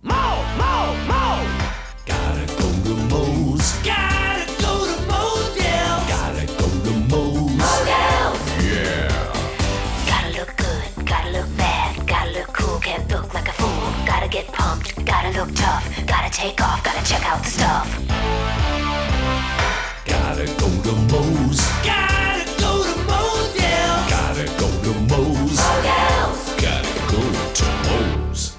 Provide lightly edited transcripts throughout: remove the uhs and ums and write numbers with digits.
Mo! Gotta go to Mo's. Gotta go to Modell's. Gotta go to Mo's. Modell's! Yeah. Gotta look good, gotta look bad, gotta look cool, can't look like a fool. Gotta get pumped, gotta look tough, gotta take off, gotta check out the stuff. Gotta go to Mo's. Gotta go to Modell's. Gotta go to Mo's. Modell's! Gotta go to Mo's.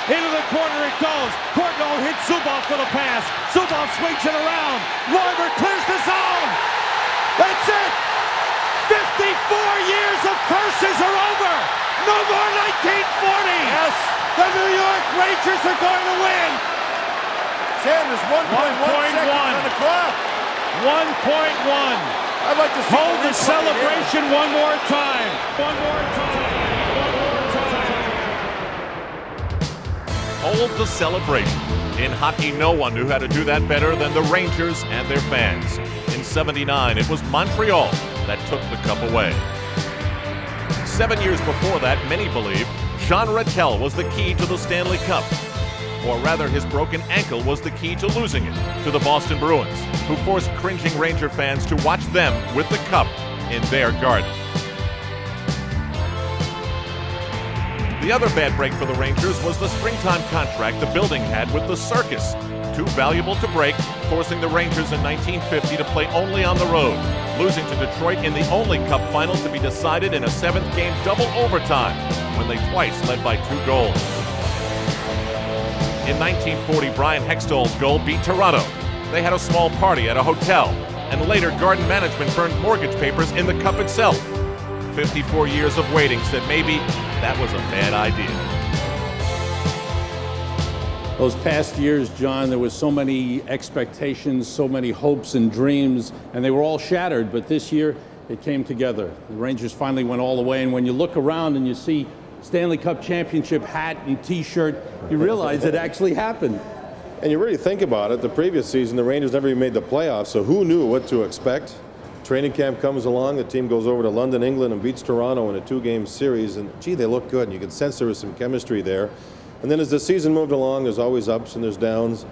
Into the corner it goes. Corgo hits Zubov for the pass. Zubov swings it around. Larber clears the zone. That's it. 54 years of curses are over. No more 1940. Yes. The New York Rangers are going to win. Sanders, 1.1 seconds on the clock. 1.1. I'd like to see Hold the celebration one more time. One more time. Hold the celebration. In hockey, no one knew how to do that better than the Rangers and their fans. In '79, it was Montreal that took the cup away. 7 years before that, many believe Jean Rattel was the key to the Stanley Cup. Or rather, his broken ankle was the key to losing it to the Boston Bruins, who forced cringing Ranger fans to watch them with the cup in their garden. The other bad break for the Rangers was the springtime contract the building had with the circus. Too valuable to break, forcing the Rangers in 1950 to play only on the road, losing to Detroit in the only cup final to be decided in a seventh-game double overtime, when they twice led by 2 goals. In 1940, Brian Hextall's goal beat Toronto. They had a small party at a hotel, and later Garden Management burned mortgage papers in the cup itself. 54 years of waiting said maybe that was a bad idea. Those past years, John, there was so many expectations, so many hopes and dreams, and they were all shattered, but this year it came together. The Rangers finally went all the way, and when you look around and you see Stanley Cup championship hat and t-shirt, you realize it actually happened. And you really think about it, the previous season, the Rangers never even made the playoffs, so who knew what to expect? Training camp comes along, the team goes over to London, England, and beats Toronto in a 2-game series, and gee, they look good, and you can sense there was some chemistry there. And then as the season moved along, there's always ups and there's downs.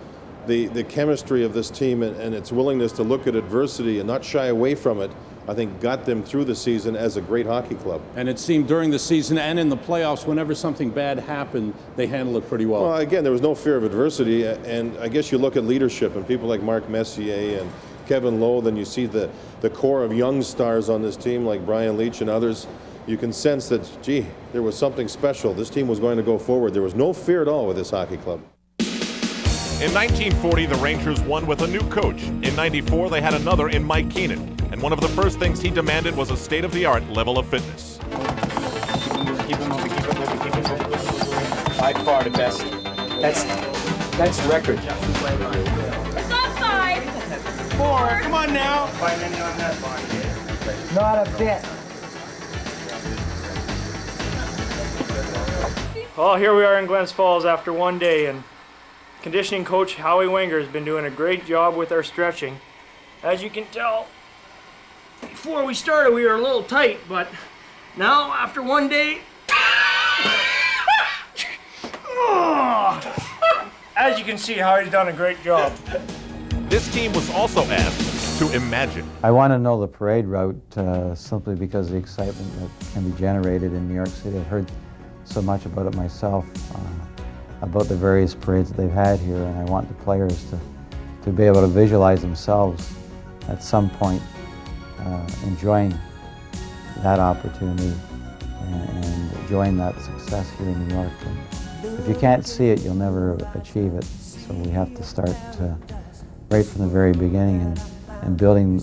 The chemistry of this team and its willingness to look at adversity and not shy away from it, I think got them through the season as a great hockey club. And it seemed during the season and in the playoffs, whenever something bad happened, they handled it pretty well. Well, again, there was no fear of adversity, and I guess you look at leadership and people like Mark Messier and Kevin Lowe, then you see the core of young stars on this team like Brian Leach and others. You can sense that, gee, there was something special. This team was going to go forward. There was no fear at all with this hockey club. In 1940, the Rangers won with a new coach. In '94, they had another in Mike Keenan, and one of the first things he demanded was a state-of-the-art level of fitness. Keep it moving, keep it moving, keep it moving. By far the best. That's record. It's offside. 4, come on now. Not a bit. Well, here we are in Glens Falls after one day, and conditioning coach Howie Wenger has been doing a great job with our stretching. As you can tell, before we started we were a little tight, but now after one day, as you can see, Howie's done a great job. This team was also asked to imagine. I want to know the parade route simply because of the excitement that can be generated in New York City. I've heard so much about it myself, about the various parades that they've had here, and I want the players to be able to visualize themselves at some point enjoying that opportunity and enjoying that success here in New York. And if you can't see it, you'll never achieve it. So we have to start right from the very beginning and building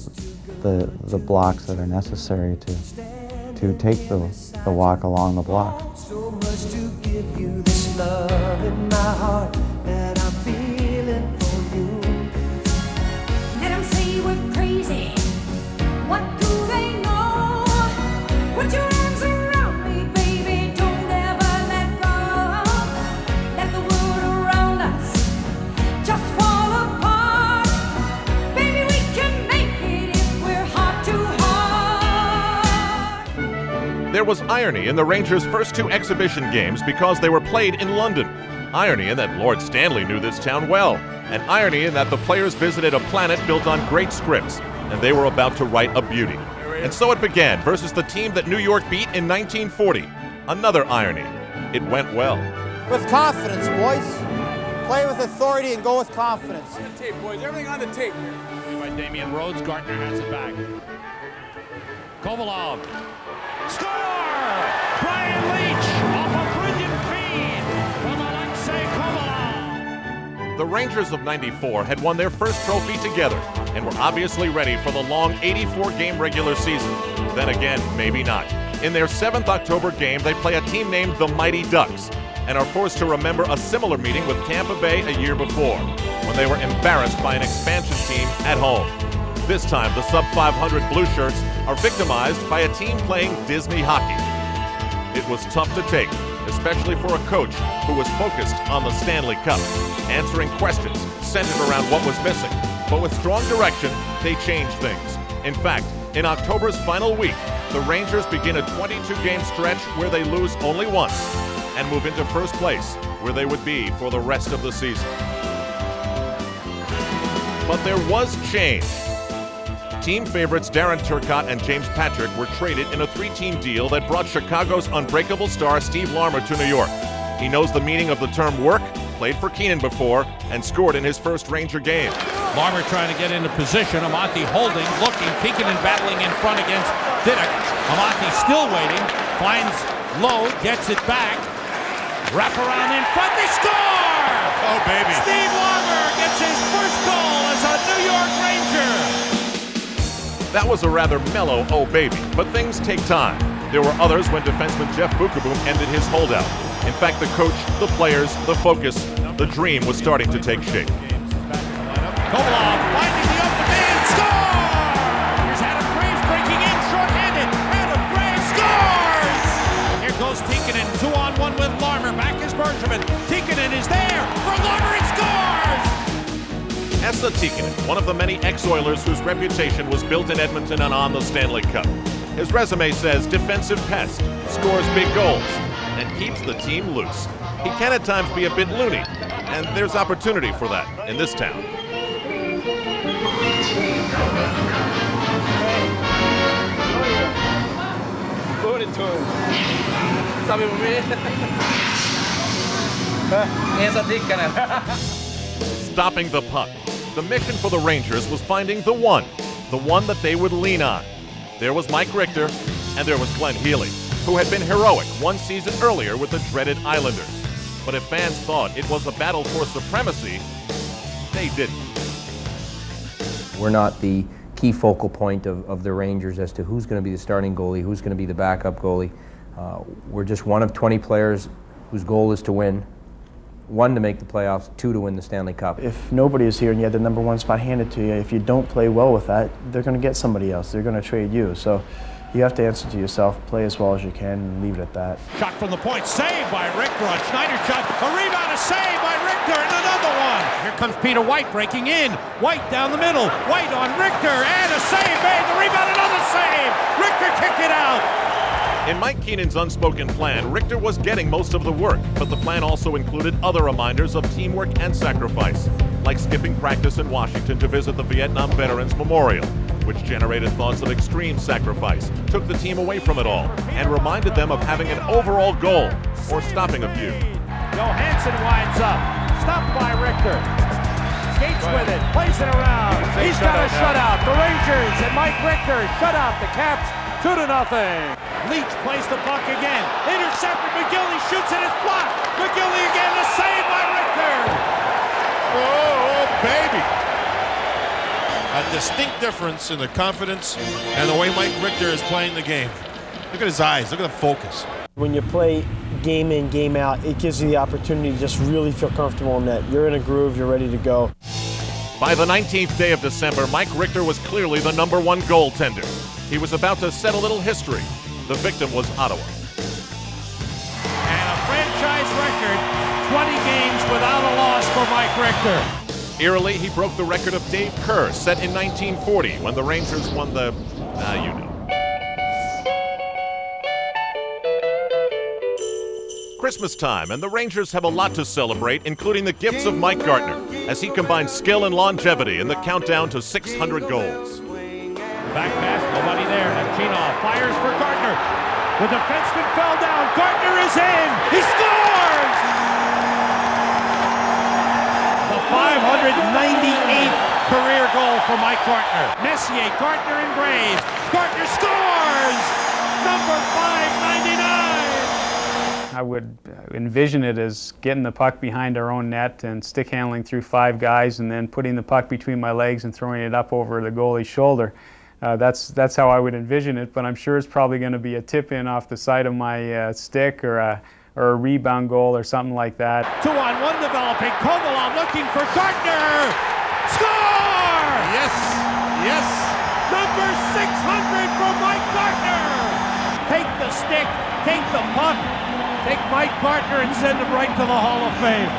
the blocks that are necessary to take the walk along the block. So much to give you, this love in my heart that I'm feeling for you. Let them say we're crazy. What do they know? Put your arms around me, baby. Don't ever let go. Let the world around us just fall apart. Baby, we can make it if we're heart to heart. There was irony in the Rangers' first 2 exhibition games because they were played in London. Irony in that Lord Stanley knew this town well. And irony in that the players visited a planet built on great scripts, and they were about to write a beauty. And so it began versus the team that New York beat in 1940. Another irony. It went well. With confidence, boys. Play with authority and go with confidence. On the tape, boys. Everything on the tape. By Damian Rhodes, Gardner has it back. Kovalov. Score! Brian Leach off a brilliant feed from Alexei Kovalov. The Rangers of '94 had won their first trophy together and were obviously ready for the long 84-game regular season. Then again, maybe not. In their 7th October game, they play a team named the Mighty Ducks and are forced to remember a similar meeting with Tampa Bay a year before, when they were embarrassed by an expansion team at home. This time, the sub-500 Blue Shirts are victimized by a team playing Disney hockey. It was tough to take, especially for a coach who was focused on the Stanley Cup, answering questions centered around what was missing. But with strong direction, they changed things. In fact, in October's final week, the Rangers begin a 22-game stretch where they lose only once and move into first place, where they would be for the rest of the season. But there was change. Team favorites Darren Turcotte and James Patrick were traded in a 3-team deal that brought Chicago's unbreakable star Steve Larmer to New York. He knows the meaning of the term work, played for Keenan before, and scored in his first Ranger game. Larmer trying to get into position. Amonte holding, looking, peeking and battling in front against Diddick. Amonte still waiting, finds low, gets it back. Wrap around in front, they score! Oh, baby. Steve Larmer gets his first goal as a New York Ranger. That was a rather mellow "oh baby," but things take time. There were others when defenseman Jeff Bukaboom ended his holdout. In fact, the coach, the players, the focus, the dream was starting to take shape. Kovalov finding the open man, score! Here's Adam Graves breaking in, short-handed. Adam Graves scores! Here goes Tikkanen, 2-on-1 with Larmer. Back is Bergevin. Tikkanen is there for Larmer, and scores! Esa Tikkanen, one of the many ex-Oilers whose reputation was built in Edmonton and on the Stanley Cup. His resume says defensive pest, scores big goals, and keeps the team loose. He can at times be a bit loony, and there's opportunity for that in this town. Stopping the puck. The mission for the Rangers was finding the one that they would lean on. There was Mike Richter, and there was Glenn Healy, who had been heroic one season earlier with the dreaded Islanders. But if fans thought it was a battle for supremacy, they didn't. We're not the key focal point of the Rangers as to who's going to be the starting goalie, who's going to be the backup goalie. We're just one of 20 players whose goal is to win. 1, to make the playoffs, 2, to win the Stanley Cup. If nobody is here and you had the number 1 spot handed to you, if you don't play well with that, they're going to get somebody else. They're going to trade you. So you have to answer to yourself, play as well as you can, and leave it at that. Shot from the point, saved by Richter on Schneider's shot. A rebound, a save by Richter, and another one. Here comes Peter White breaking in. White down the middle. White on Richter, and a save made. The rebound, another save. Richter kicked it out. In Mike Keenan's unspoken plan, Richter was getting most of the work, but the plan also included other reminders of teamwork and sacrifice, like skipping practice in Washington to visit the Vietnam Veterans Memorial, which generated thoughts of extreme sacrifice, took the team away from it all, and reminded them of having an overall goal, or stopping a few. Johansson winds up, stopped by Richter. Skates with it, plays it around. He's got a shutout. The Rangers and Mike Richter shut out the Caps 2-0. Leach plays the puck again. Intercepted. McGilley shoots it. It's blocked. McGilley again. The save by Richter. distinct difference in the confidence and the way Mike Richter is playing the game. Look at his eyes. Look at the focus. When you play game in, game out, it gives you the opportunity to just really feel comfortable in that. You're in a groove, you're ready to go. By the 19th day of December, Mike Richter was clearly the #1 goaltender. He was about to set a little history. The victim was Ottawa. And a franchise record, 20 games without a loss for Mike Richter. Eerily, he broke the record of Dave Kerr, set in 1940 when the Rangers won the, you know. Christmas time, and the Rangers have a lot to celebrate, including the gifts of Mike Gartner, as he combines skill and longevity in the countdown to 600 goals. Back pass, nobody there. Nachinov fires for Gartner. The defenseman fell down. Gartner is in. He scores! The 598th career goal for Mike Gartner. Messier, Gartner, and Graves. Gartner scores! Number 599! I would envision it as getting the puck behind our own net and stick handling through 5 guys and then putting the puck between my legs and throwing it up over the goalie's shoulder. That's how I would envision it, but I'm sure it's probably going to be a tip-in off the side of my stick or a rebound goal or something like that. 2-on-1 developing. Kovalov looking for Gartner. Score! Yes, yes. Number 600 for Mike Gartner. Take the stick, take the puck, take Mike Gartner and send him right to the Hall of Fame.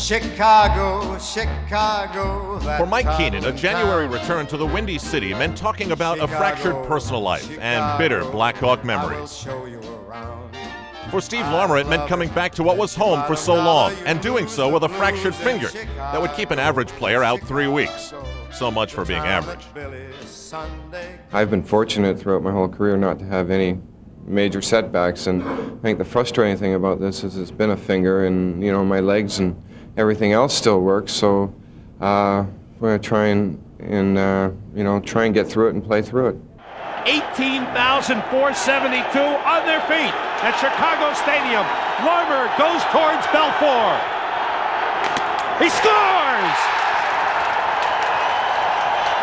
Chicago, Chicago. For Mike Keenan, a January return to the Windy City meant talking about a fractured personal life and bitter Blackhawk memories. For Steve Larmer, it meant coming back to what was home for so long, and doing so with a fractured finger that would keep an average player out 3 weeks. So much for being average. I've been fortunate throughout my whole career not to have any major setbacks, and I think the frustrating thing about this is it's been a finger, and my legs and everything else still works. So we're going to try and get through it and play through it. 18,472 on their feet at Chicago Stadium. Larmer goes towards Belfour. He scores!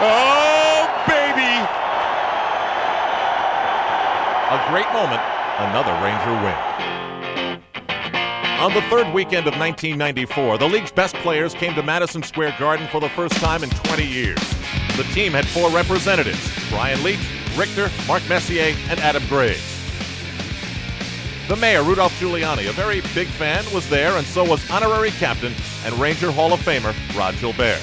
Oh, baby! A great moment, another Ranger win. On the third weekend of 1994, the league's best players came to Madison Square Garden for the first time in 20 years. The team had 4 representatives: Brian Leetch, Richter, Mark Messier, and Adam Graves. The mayor, Rudolph Giuliani, a very big fan, was there, and so was honorary captain and Ranger Hall of Famer Rod Gilbert.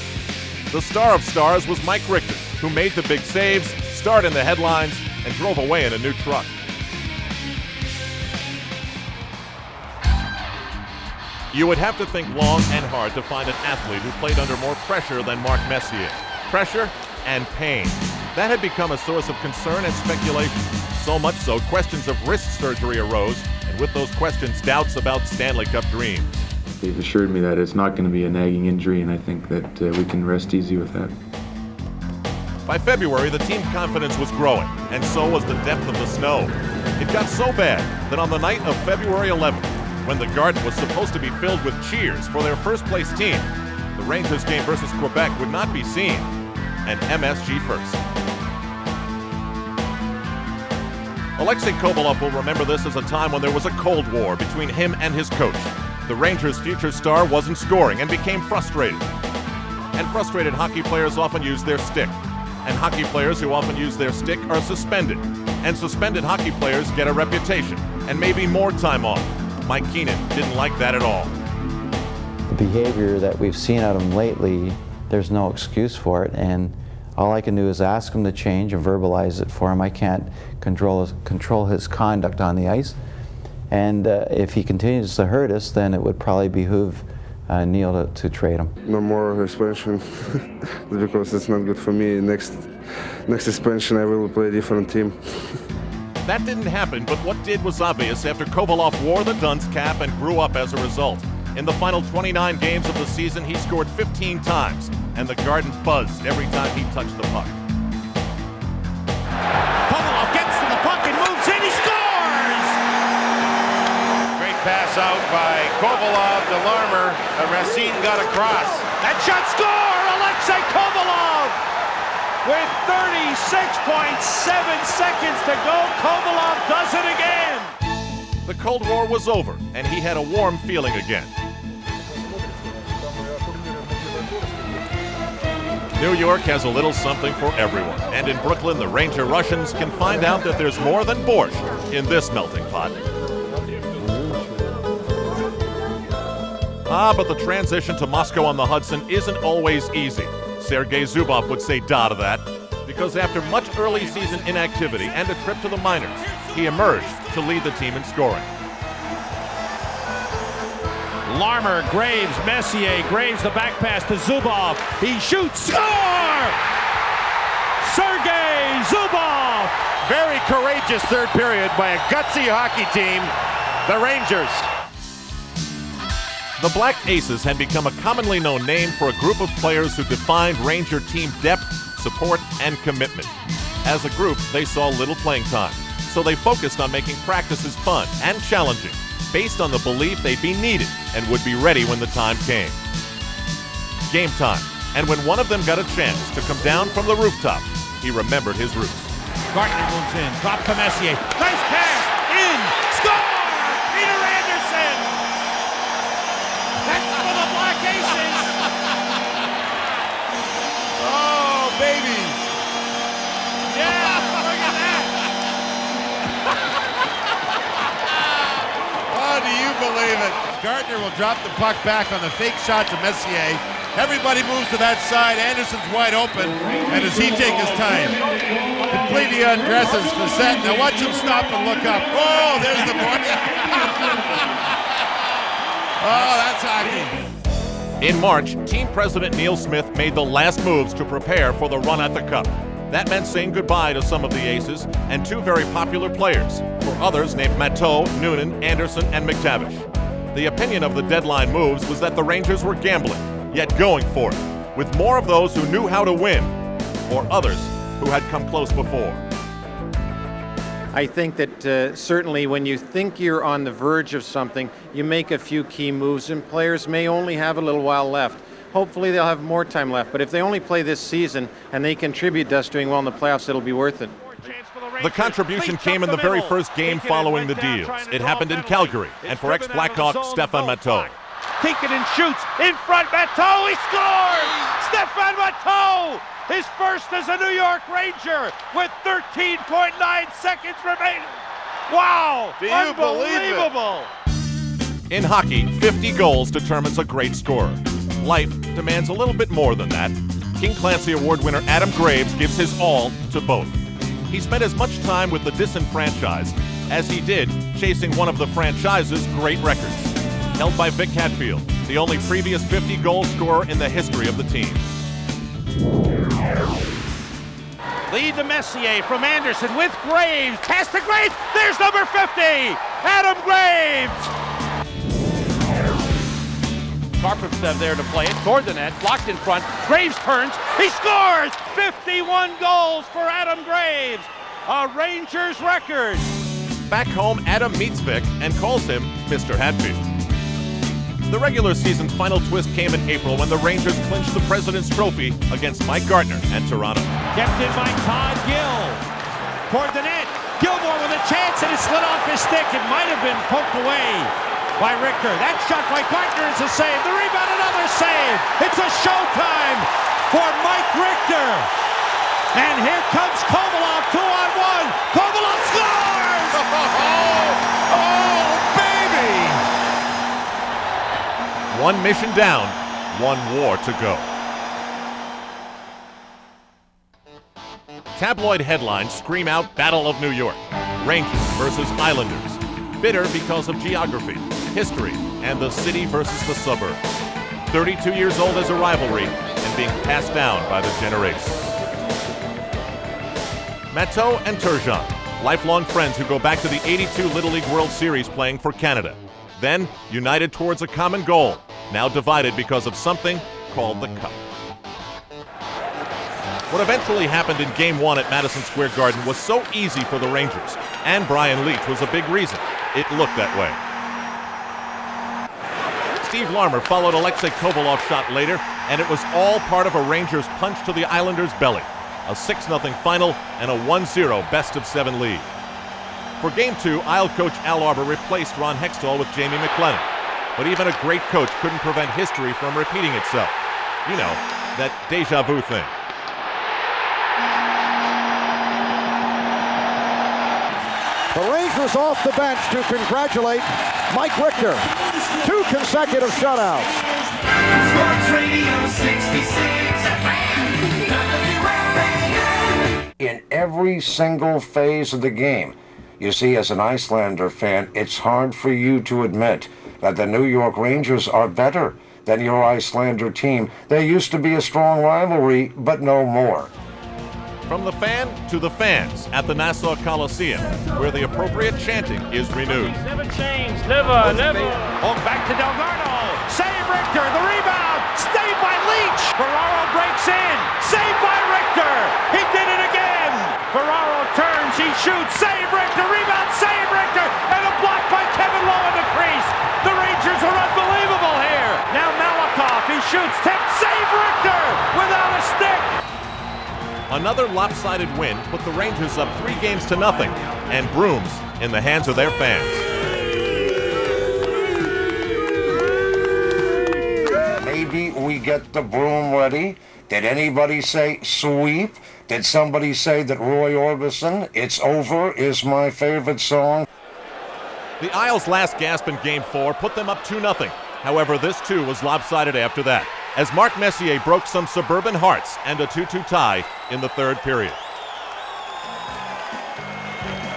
The star of stars was Mike Richter, who made the big saves, starred in the headlines, and drove away in a new truck. You would have to think long and hard to find an athlete who played under more pressure than Mark Messier. Pressure and pain. That had become a source of concern and speculation. So much so, questions of wrist surgery arose, and with those questions, doubts about Stanley Cup dreams. They've assured me that it's not going to be a nagging injury, and I think that we can rest easy with that. By February, the team confidence was growing, and so was the depth of the snow. It got so bad that on the night of February 11th, when the Garden was supposed to be filled with cheers for their first-place team, the Rangers game versus Quebec would not be seen, and MSG first. Alexei Kovalov will remember this as a time when there was a Cold War between him and his coach. The Rangers' future star wasn't scoring and became frustrated. And frustrated hockey players often use their stick. And hockey players who often use their stick are suspended. And suspended hockey players get a reputation and maybe more time off. Mike Keenan didn't like that at all. The behavior that we've seen out of him lately, there's no excuse for it, and all I can do is ask him to change and verbalize it for him. I can't control his conduct on the ice. And if he continues to hurt us, then it would probably behoove Neil to trade him. No more suspension because it's not good for me. Next suspension I will play a different team. That didn't happen, but what did was obvious after Kovalov wore the dunce cap and grew up as a result. In the final 29 games of the season, he scored 15 times, and the Garden buzzed every time he touched the puck. Kovalov gets to the puck and moves in. He scores! Great pass out out by Kovalov to Larmer. Racine got across. That shot score! Alexei Kovalov! With 36.7 seconds to go, Kovalov does it again! The Cold War was over, and he had a warm feeling again. New York has a little something for everyone, and in Brooklyn, the Ranger Russians can find out that there's more than borscht in this melting pot. But the transition to Moscow on the Hudson isn't always easy. Sergei Zubov would say da to that, because after much early season inactivity and a trip to the minors, he emerged to lead the team in scoring. Larmer, Graves, Messier. Graves, the back pass to Zubov. He shoots, score! Sergei Zubov! Very courageous third period by a gutsy hockey team, the Rangers. The Black Aces had become a commonly known name for a group of players who defined Ranger team depth, support, and commitment. As a group, they saw little playing time, so they focused on making practices fun and challenging, based on the belief they'd be needed and would be ready when the time came. Game time, and when one of them got a chance to come down from the rooftop, he remembered his roots. Gartner moves in, drop to Messier. Nice pass, in, score! Peter Anderson! That's for the Black Aces! Oh, baby! Yeah, look at that! Oh, do you believe it? Gardner will drop the puck back on the fake shot to Messier. Everybody moves to that side. Anderson's wide open. And does he take his time? Completely undresses Facette. Now watch him stop and look up. Oh, there's the point. Oh, that's hockey. In March, team president Neil Smith made the last moves to prepare for the run at the Cup. That meant saying goodbye to some of the aces and two very popular players, for others named Matteau, Noonan, Anderson, and McTavish. The opinion of the deadline moves was that the Rangers were gambling, yet going for it, with more of those who knew how to win, or others who had come close before. I think that certainly when you think you're on the verge of something, you make a few key moves, and players may only have a little while left. Hopefully they'll have more time left, but if they only play this season and they contribute to us doing well in the playoffs, it'll be worth it. The contribution came in the very first game following the deals. It happened in Calgary, and for ex-Blackhawk Stefan Matteau. Tinkin shoots, in front, Matteau, he scores! Stefan Matteau, his first as a New York Ranger, with 13.9 seconds remaining. Wow, do you believe it? In hockey, 50 goals determines a great scorer. Life demands a little bit more than that. King Clancy Award winner Adam Graves gives his all to both. He spent as much time with the disenfranchised as he did chasing one of the franchise's great records, held by Vic Hadfield, the only previous 50-goal scorer in the history of the team. Lead to Messier from Anderson with Graves. Pass to Graves. There's number 50, Adam Graves. Karpovtsev there to play it toward the net, blocked in front. Graves turns, he scores! 51 goals for Adam Graves, a Rangers record. Back home, Adam meets Vic and calls him Mr. Hadfield. The regular season's final twist came in April when the Rangers clinched the President's Trophy against Mike Gartner and Toronto. Kept in by Todd Gill. Toward the net, Gilmore with a chance and it slid off his stick. It might have been poked away by Richter. That shot by Gartner is a save. The rebound, another save. It's a showtime for Mike Richter. And here comes Kovalov, 2-on-1. Kovalov scores! Oh, baby! One mission down, one war to go. Tabloid headlines scream out Battle of New York. Rangers versus Islanders. Bitter because of geography, history, and the city versus the suburb. 32 years old as a rivalry and being passed down by the generations. Matteau and Turgeon, lifelong friends who go back to the '82 Little League World Series playing for Canada. Then united towards a common goal, now divided because of something called the Cup. What eventually happened in Game 1 at Madison Square Garden was so easy for the Rangers, and Brian Leetch was a big reason. It looked that way. Steve Larmer followed Alexei Kovalov's shot later, and it was all part of a Rangers punch to the Islanders' belly. A 6-0 final and a 1-0 best-of-7 lead. For Game 2, Isle coach Al Arbour replaced Ron Hextall with Jamie McLennan. But even a great coach couldn't prevent history from repeating itself. You know, that deja vu thing. The Rangers off the bench to congratulate Mike Richter. 2 consecutive shutouts. Sports Radio 66. In every single phase of the game. You see, as an Icelander fan, it's hard for you to admit that the New York Rangers are better than your Icelander team. There used to be a strong rivalry, but no more. From the fan to the fans at the Nassau Coliseum, where the appropriate chanting is renewed. Never change, never, never. Oh, back to Delgado. Save Richter, the rebound. Saved by Leach. Ferraro breaks in. Saved by Richter. He did it again. Ferraro turns, he shoots. Save Richter, rebound, save Richter. And a block by Kevin Lowe in the crease. The Rangers are unbelievable here. Now Malakoff, he shoots, tipped, save Richter without a stick. Another lopsided win put the Rangers up 3-0 and brooms in the hands of their fans. Maybe we get the broom ready. Did anybody say sweep? Did somebody say that Roy Orbison, It's Over, is my favorite song? The Isles' last gasp in Game 4 put them up 2-0. However, this too was lopsided after that, as Mark Messier broke some suburban hearts and a 2-2 tie in the third period.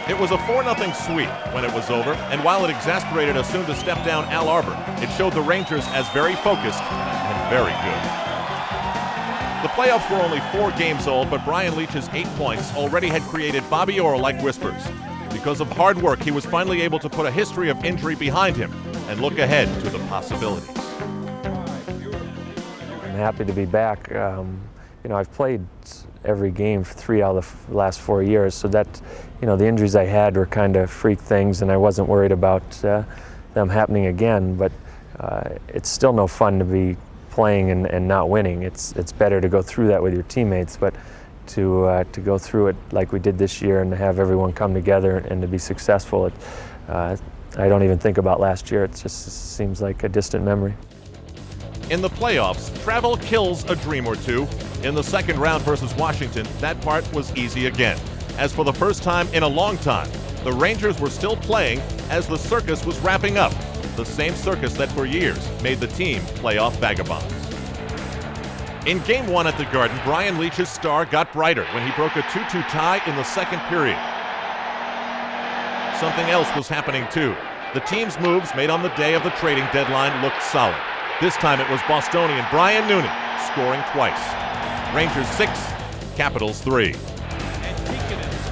It was a 4-0 sweep when it was over, and while it exasperated a soon-to-step-down Al Arbour, it showed the Rangers as very focused and very good. The playoffs were only 4 games old, but Brian Leetch's 8 points already had created Bobby Orr-like whispers. Because of hard work, he was finally able to put a history of injury behind him and look ahead to the possibilities. I'm happy to be back. I've played every game for 3 out of the last 4 years, so that, the injuries I had were kind of freak things, and I wasn't worried about them happening again. But it's still no fun to be playing and not winning. It's better to go through that with your teammates, but to go through it like we did this year and to have everyone come together and to be successful, I don't even think about last year. It just seems like a distant memory. In the playoffs, travel kills a dream or two. In the second round versus Washington, that part was easy again. As for the first time in a long time, the Rangers were still playing as the circus was wrapping up. The same circus that for years made the team playoff vagabonds. In Game 1 at the Garden, Brian Leetch's star got brighter when he broke a 2-2 tie in the second period. Something else was happening too. The team's moves made on the day of the trading deadline looked solid. This time it was Bostonian Brian Noonan scoring twice. Rangers 6, Capitals 3.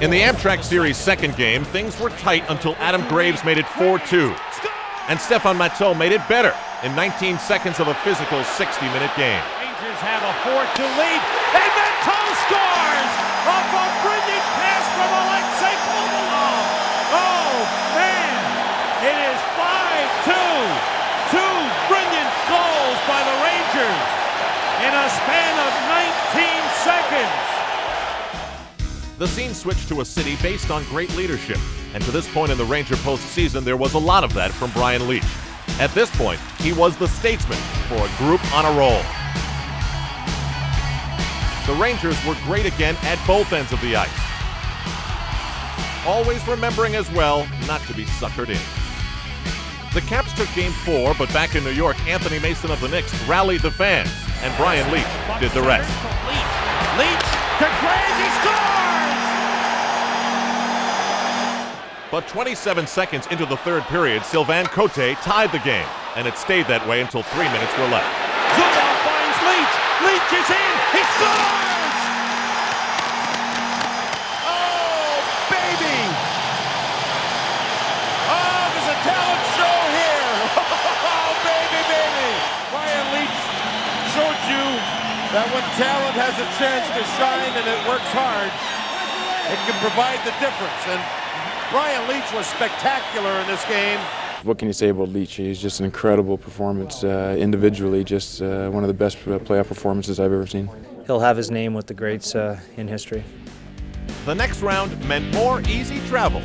In the Amtrak Series second game, things were tight until Adam Graves made it 4-2. And Stefan Matteau made it better in 19 seconds of a physical 60-minute game. Rangers have a 4-2 lead, and Matteau scores off a brilliant pass from Alexei Kovalov. Oh, man, it is 5-2. 2 brilliant goals by the Rangers in a span of 19 seconds. The scene switched to a city based on great leadership, and to this point in the Ranger postseason, there was a lot of that from Brian Leetch. At this point, he was the statesman for a group on a roll. The Rangers were great again at both ends of the ice. Always remembering as well not to be suckered in. The Caps took Game 4, but back in New York, Anthony Mason of the Knicks rallied the fans, and Brian Leetch did the rest. Leetch to Graves, he scores! But 27 seconds into the third period, Sylvain Cote tied the game, and it stayed that way until 3 minutes were left. Zubov finds Leetch. Leetch is in. He scores! Oh, baby! Oh, there's a talent show here. Oh, baby, baby! Brian Leetch showed you that when talent has a chance to shine and it works hard, it can provide the difference. And Brian Leetch was spectacular in this game. What can you say about Leach? He's just an incredible performance individually, just one of the best playoff performances I've ever seen. He'll have his name with the greats in history. The next round meant more easy travel,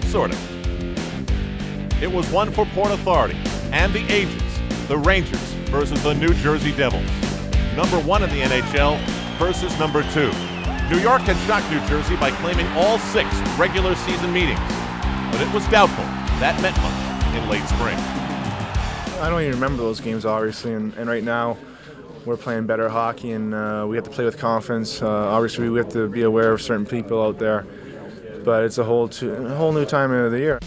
sort of. It was one for Port Authority and the Ages, the Rangers versus the New Jersey Devils. Number 1 in the NHL versus number 2. New York had shocked New Jersey by claiming all 6 regular season meetings, but it was doubtful that meant much in late spring. I don't even remember those games, obviously, and right now we're playing better hockey, and we have to play with confidence. Obviously, we have to be aware of certain people out there, but it's a whole new time of the year.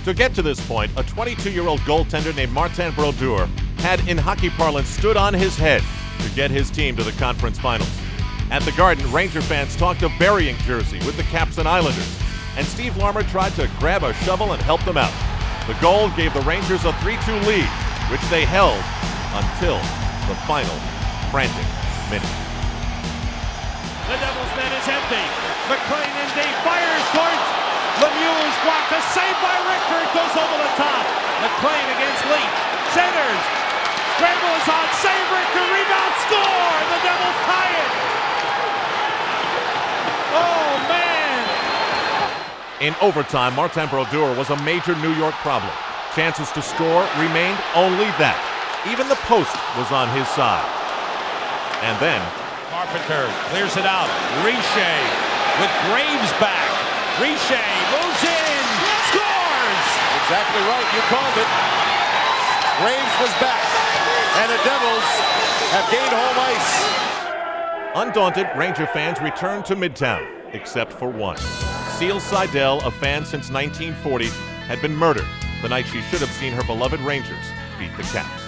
To get to this point, a 22-year-old goaltender named Martin Brodeur had, in hockey parlance, stood on his head to get his team to the conference finals. At the Garden, Ranger fans talked of burying Jersey with the Caps and Islanders, and Steve Larmer tried to grab a shovel and help them out. The goal gave the Rangers a 3-2 lead, which they held until the final frantic minute. The Devils' net is empty. McLean in deep, fires towards Lemieux's block. A save by Richter. It goes over the top. McLean against Leach. Centers. Scramble is on. Save Richter. Rebound. Score. The Devils tie it. Oh, man. In overtime, Martin Brodeur was a major New York problem. Chances to score remained only that. Even the post was on his side. And then Carpenter clears it out. Richer with Graves back. Richer moves in. Scores! Exactly right. You called it. Graves was back. And the Devils have gained home ice. undaunted, Ranger fans returned to Midtown, except for one. Cecile Seidel, a fan since 1940, had been murdered the night she should have seen her beloved Rangers beat the Caps.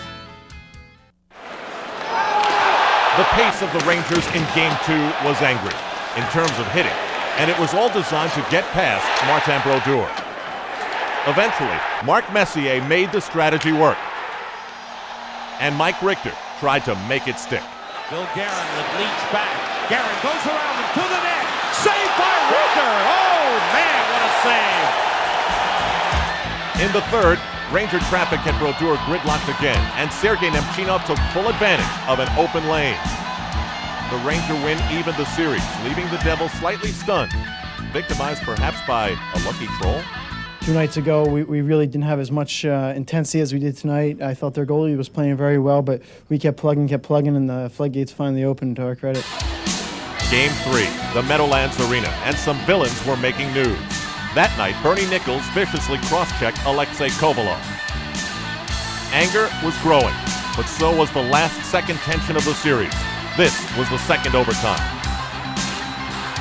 The pace of the Rangers in Game 2 was angry, in terms of hitting, and it was all designed to get past Martin Brodeur. Eventually, Mark Messier made the strategy work, and Mike Richter tried to make it stick. Bill Guerin with Leach back. Guerin goes around him to the net. Saved by Richter. Oh, man, what a save. In the third, Ranger traffic had Brodeur gridlocked again, and Sergei Nemchinov took full advantage of an open lane. The Ranger win evened the series, leaving the Devils slightly stunned, victimized perhaps by a lucky troll. 2 nights ago, we really didn't have as much intensity as we did tonight. I thought their goalie was playing very well, but we kept plugging, and the floodgates finally opened, to our credit. Game 3, the Meadowlands Arena, and some villains were making news. That night, Bernie Nichols viciously cross-checked Alexei Kovalov. Anger was growing, but so was the last-second tension of the series. This was the second overtime.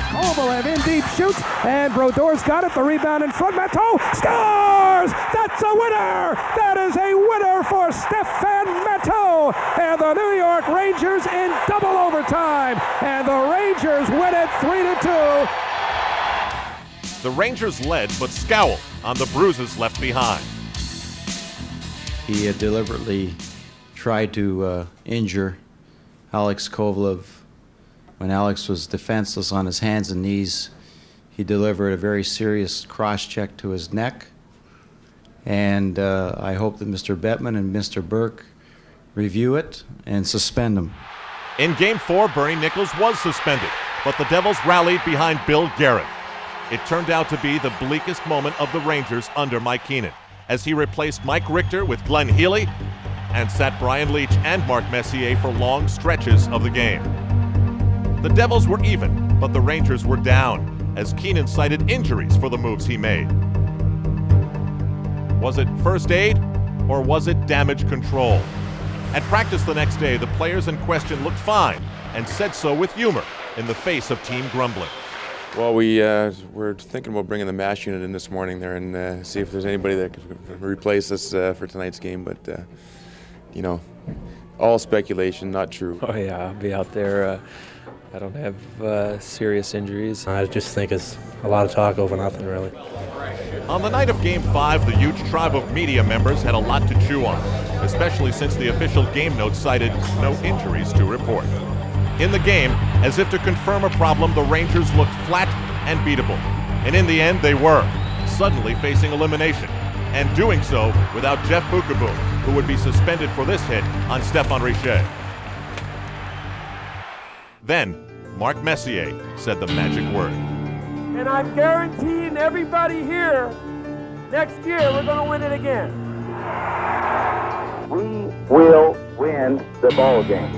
Kovalev in deep shoots, and Brodeur's got it. The rebound in front. Matteau scores! That's a winner! That is a winner for Stefan Matteau! And the New York Rangers in double overtime. And the Rangers win it 3-2. The Rangers led, but scowled on the bruises left behind. He had deliberately tried to injure Alex Kovalev. When Alex was defenseless on his hands and knees, he delivered a very serious cross-check to his neck. And I hope that Mr. Bettman and Mr. Burke review it and suspend him. In Game 4, Bernie Nichols was suspended, but the Devils rallied behind Bill Guerin. It turned out to be the bleakest moment of the Rangers under Mike Keenan, as he replaced Mike Richter with Glenn Healy and sat Brian Leach and Mark Messier for long stretches of the game. The Devils were even, but the Rangers were down, as Keenan cited injuries for the moves he made. Was it first aid, or was it damage control? At practice the next day, the players in question looked fine, and said so with humor in the face of team grumbling. Well, we're thinking about bringing the MASH unit in this morning there and see if there's anybody that could replace us for tonight's game. But, you know, all speculation, not true. Oh, yeah, I'll be out there. I don't have serious injuries. I just think it's a lot of talk over nothing, really. On the night of Game 5, the huge tribe of media members had a lot to chew on, especially since the official game notes cited no injuries to report. In the game, as if to confirm a problem, the Rangers looked flat and beatable. And in the end, they were, suddenly facing elimination. and doing so without Jeff Bukaboom, who would be suspended for this hit on Stéphane Richer. Then, Mark Messier said the magic word. And I'm guaranteeing everybody here, next year we're going to win it again. We will win the ball game.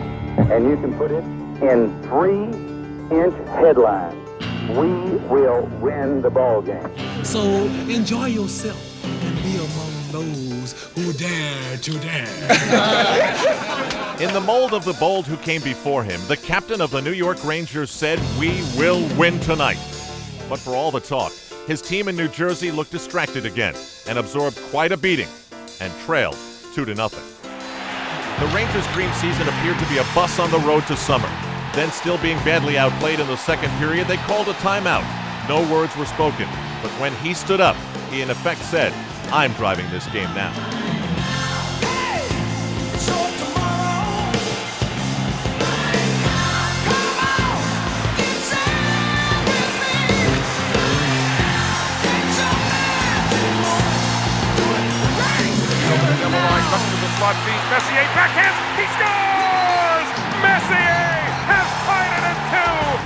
And you can put it in 3-inch headlines. We will win the ball game. So enjoy yourself and be among those who dare to dare. In the mold of the bold who came before him, the captain of the New York Rangers said, "We will win tonight." But for all the talk, his team in New Jersey looked distracted again and absorbed quite a beating and trailed 2-0. The Rangers' dream season appeared to be a bus on the road to summer. Then, still being badly outplayed in the second period, they called a timeout. No words were spoken, but when he stood up, he in effect said, "I'm driving this game now." Comes to the slot feed. Messier backhands. He scores! Messier has tied it at 2.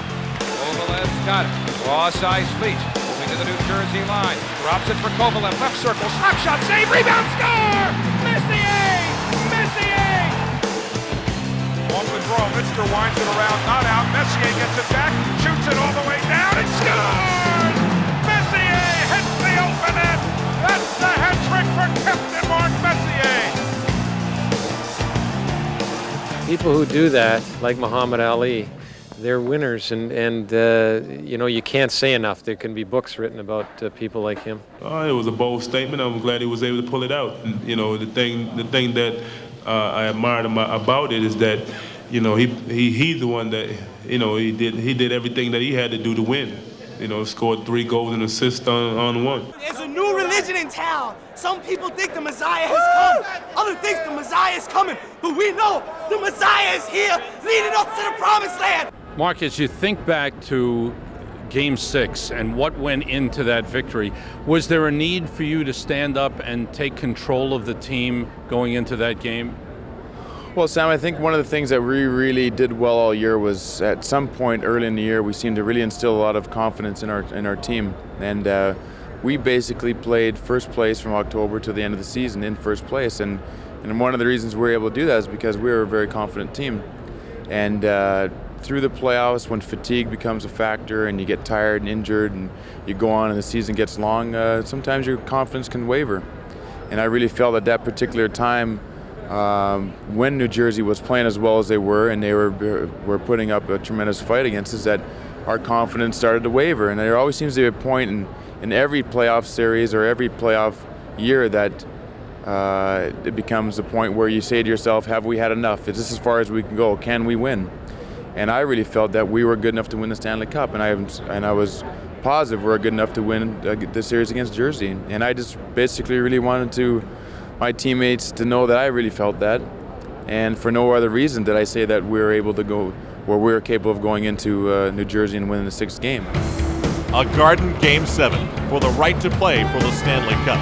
Kovalev's got it. Raw size Leach. Moving to the New Jersey line. Drops it for Kovalev. Left circle. Slap shot. Save. Rebound. Score! Messier! Messier! Off the draw. Mitchell winds it around. Not out. Messier gets it back. Shoots it all the way down and scores! Messier hits the open net. That's the hat trick for Captain Mark Messier. People who do that, like Muhammad Ali, they're winners, and you know, you can't say enough. There can be books written about people like him. It was a bold statement. I'm glad he was able to pull it out. And, you know, the thing that I admired about it is that, you know, he's the one that, you know, he did everything that he had to do to win. You know, scored 3 goals and assists on one. There's a new religion in town. Some people think the Messiah has come. Others think the Messiah is coming. But we know the Messiah is here, leading us to the promised land. Mark, as you think back to Game 6 and what went into that victory, was there a need for you to stand up and take control of the team going into that game? Well, Sam, I think one of the things that we really did well all year was at some point early in the year we seemed to really instill a lot of confidence in our team, and we basically played first place from October to the end of the season in first place, and one of the reasons we were able to do that is because we were a very confident team. And through the playoffs, when fatigue becomes a factor and you get tired and injured and you go on and the season gets long, sometimes your confidence can waver. And I really felt at that particular time, when New Jersey was playing as well as they were and they were putting up a tremendous fight against us, that our confidence started to waver. And there always seems to be a point in every playoff series or every playoff year that it becomes a point where you say to yourself, have we had enough? Is this as far as we can go? Can we win? And I really felt that we were good enough to win the Stanley Cup, and I was positive we were good enough to win the series against Jersey. And I just basically really wanted my teammates to know that I really felt that, and for no other reason did I say that we were able to go where we were capable of going into New Jersey and winning the 6th game. A Garden Game 7 for the right to play for the Stanley Cup.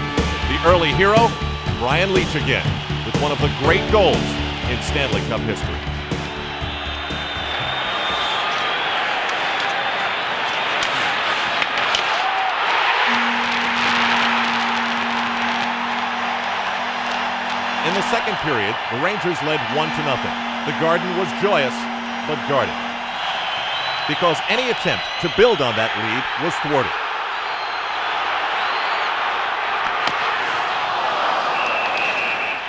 The early hero, Brian Leach again, with one of the great goals in Stanley Cup history. In the second period, the Rangers led 1-0. The Garden was joyous, but guarded, because any attempt to build on that lead was thwarted.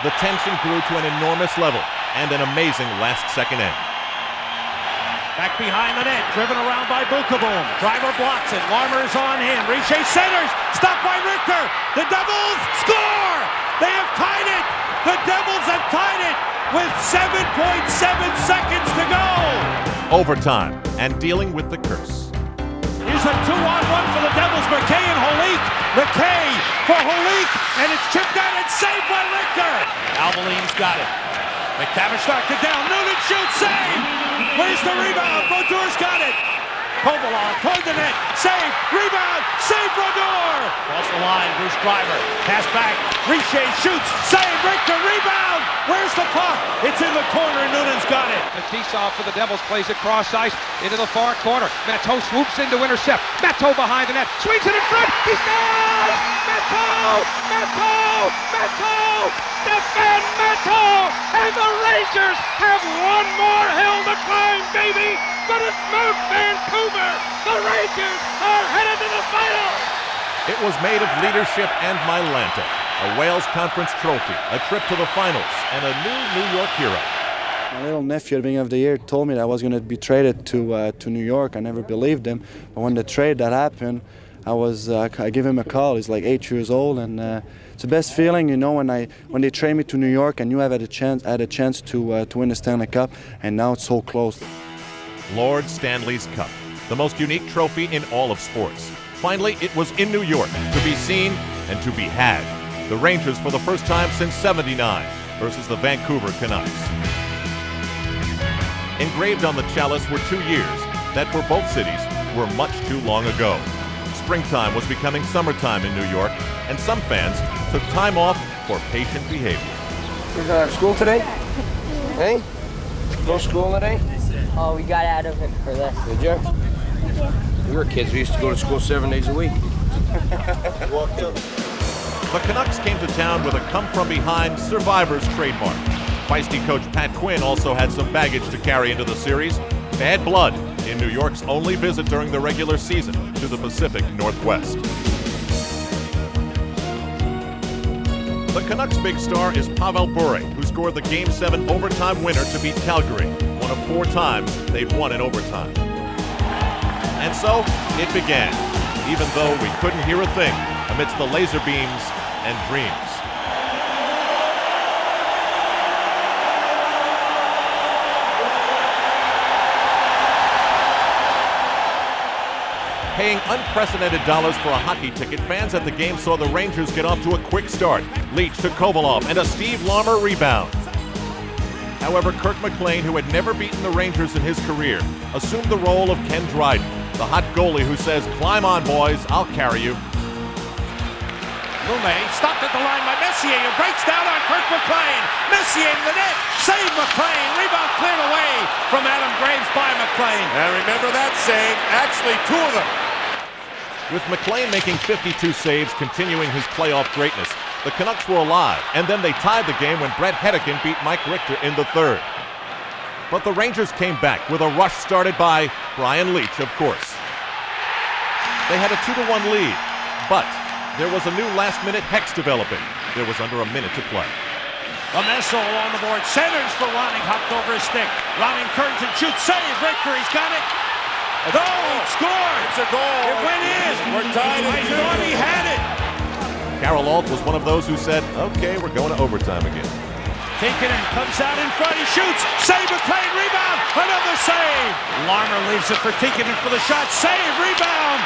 The tension grew to an enormous level and an amazing last-second end. Back behind the net, driven around by Bukaboom. Driver blocks it. Larmer's on him. Richer centers. Stopped by Richter. The Devils score! They have tied it! The Devils have tied it with 7.7 seconds to go! Overtime and dealing with the curse. Here's a 2-on-1 for the Devils. McKay and Holik. McKay for Holik, and it's chipped out and saved by Richter. Alvaline's got it. McTavish knocked it down. Noonan shoots, save! Where's the rebound? Brodeur's got it. Kovalov toward the net. Save. Rebound. Save Brodeur. Cross the line, Bruce Driver. Pass back. Richer shoots. Save. Richter. Rebound. Where's the puck? It's in the corner. Noonan's got it. Matisse for the Devils plays it cross ice into the far corner. Matteau swoops in to intercept. Matteau behind the net. Swings it in front. He scores! Matteau! Matteau! Matteau! Stefan Matteau! And the Rangers have one more hill to climb, baby! But it's Mount Vancouver! The Rangers are headed to the final! It was made of leadership and Mylanta, a Wales Conference trophy, a trip to the finals, and a new New York hero. My little nephew at the beginning of the year told me that I was going to be traded to New York. I never believed him, but when the trade that happened, I gave him a call. He's like 8 years old, and it's the best feeling, you know, when they trade me to New York, and you have had a chance to win the Stanley Cup, and now it's so close. Lord Stanley's Cup, the most unique trophy in all of sports. Finally, it was in New York, to be seen and to be had. The Rangers for the first time since '79 versus the Vancouver Canucks. Engraved on the chalice were 2 years that for both cities were much too long ago. Springtime was becoming summertime in New York, and some fans took time off for patient behavior. You're going to school today? Hey? No school today? Oh, we got out of it for this. Did you? We were kids. We used to go to school 7 days a week. The Canucks came to town with a come-from-behind survivor's trademark. Feisty coach Pat Quinn also had some baggage to carry into the series. Bad blood in New York's only visit during the regular season to the Pacific Northwest. The Canucks' big star is Pavel Bure, who scored the Game 7 overtime winner to beat Calgary, one of 4 times they've won in overtime. And so it began, even though we couldn't hear a thing amidst the laser beams and dreams. Paying unprecedented dollars for a hockey ticket, fans at the game saw the Rangers get off to a quick start. Leach to Kovalov and a Steve Larmer rebound. However, Kirk McLean, who had never beaten the Rangers in his career, assumed the role of Ken Dryden, the hot goalie who says, "Climb on, boys, I'll carry you." Lume stopped at the line by Messier, who breaks down on Kirk McLean. Messier to the net. Save McLean. Rebound cleared away from Adam Graves by McLean. And remember that save, actually 2 of them. With McLean making 52 saves, continuing his playoff greatness, the Canucks were alive, and then they tied the game when Brett Hedican beat Mike Richter in the 3rd. But the Rangers came back with a rush started by Brian Leach, of course. They had a 2-1 lead, but there was a new last-minute hex developing. There was under a minute to play. Lamesso along the board, centers for Ronning, hopped over his stick. Ronning turns and shoots, save, Richter, he's got it. Goal, scored! It's a goal. It went in. We're tied at 2. I thought he had it. Carol Alt was one of those who said, "Okay, we're going to overtime again." Tikkanen comes out in front, he shoots, save McLean, rebound, another save. Larmer leaves it for Tikkanen for the shot, save, rebound.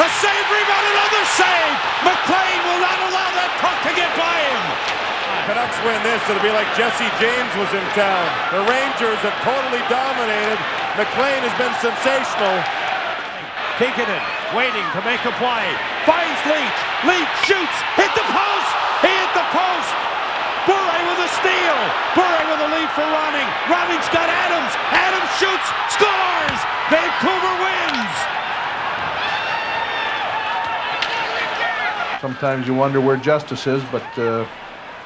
A save, rebound, another save. McLean will not allow that puck to get by him. Canucks win this, it'll be like Jesse James was in town. The Rangers have totally dominated. McLean has been sensational. Tikkanen waiting to make a play. Finds Leach. Leach shoots. Hit the post. He hit the post. Bure with a steal. Bure with a lead for Ronning. Ronning's got Adams. Adams shoots. Scores. Vancouver wins. Sometimes you wonder where Justice is, but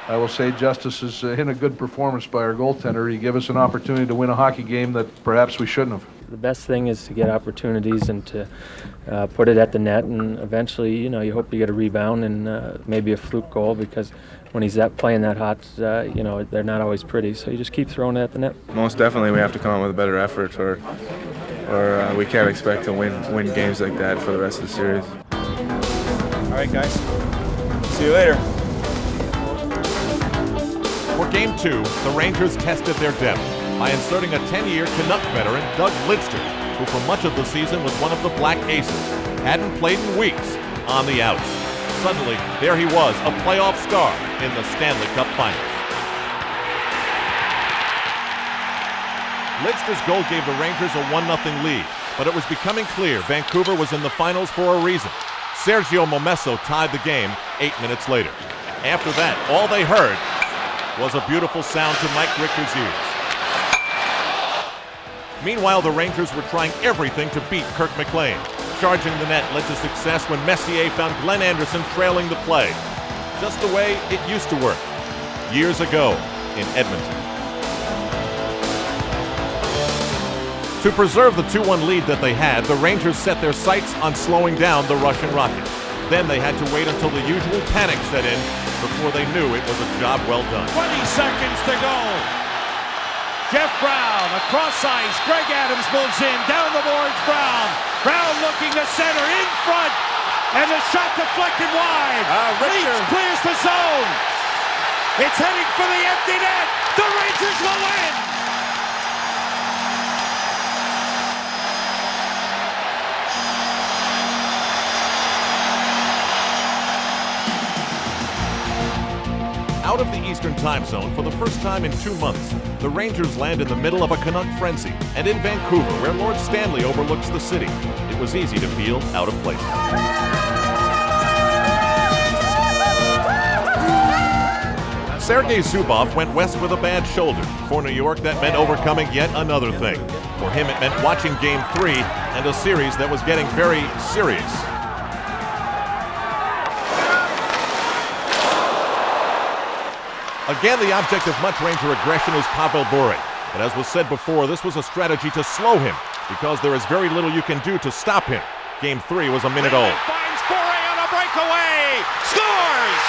I will say Justice is in a good performance by our goaltender. He gave us an opportunity to win a hockey game that perhaps we shouldn't have. The best thing is to get opportunities and to put it at the net, and eventually, you know, you hope you get a rebound and maybe a fluke goal, because when he's playing that hot, you know, they're not always pretty. So you just keep throwing it at the net. Most definitely, we have to come up with a better effort, or we can't expect to win games like that for the rest of the series. All right, guys. See you later. For Game 2, the Rangers tested their depth by inserting a 10-year Canuck veteran, Doug Lidster, who for much of the season was one of the Black Aces, hadn't played in weeks, on the outs. Suddenly, there he was, a playoff star in the Stanley Cup Finals. Lidster's goal gave the Rangers a 1-0 lead, but it was becoming clear Vancouver was in the finals for a reason. Sergio Momesso tied the game 8 minutes later. After that, all they heard was a beautiful sound to Mike Richter's ears. Meanwhile, the Rangers were trying everything to beat Kirk McLean. Charging the net led to success when Messier found Glenn Anderson trailing the play. Just the way it used to work years ago in Edmonton. To preserve the 2-1 lead that they had, the Rangers set their sights on slowing down the Russian rocket. Then they had to wait until the usual panic set in before they knew it was a job well done. 20 seconds to go. Jeff Brown across ice. Greg Adams moves in. Down the boards, Brown. Brown looking to center in front. And the shot deflected wide. Leach clears the zone. It's heading for the empty net. The Rangers will win. Out of the Eastern time zone for the first time in 2 months, the Rangers land in the middle of a Canuck frenzy and in Vancouver, where Lord Stanley overlooks the city. It was easy to feel out of place. Sergei Zubov went west with a bad shoulder. For New York, that meant overcoming yet another thing. For him, it meant watching Game 3 and a series that was getting very serious. Again, the object of much Ranger aggression is Pavel Bure. But as was said before, this was a strategy to slow him because there is very little you can do to stop him. Game 3 was a minute old. Finds Bure on a breakaway. Scores!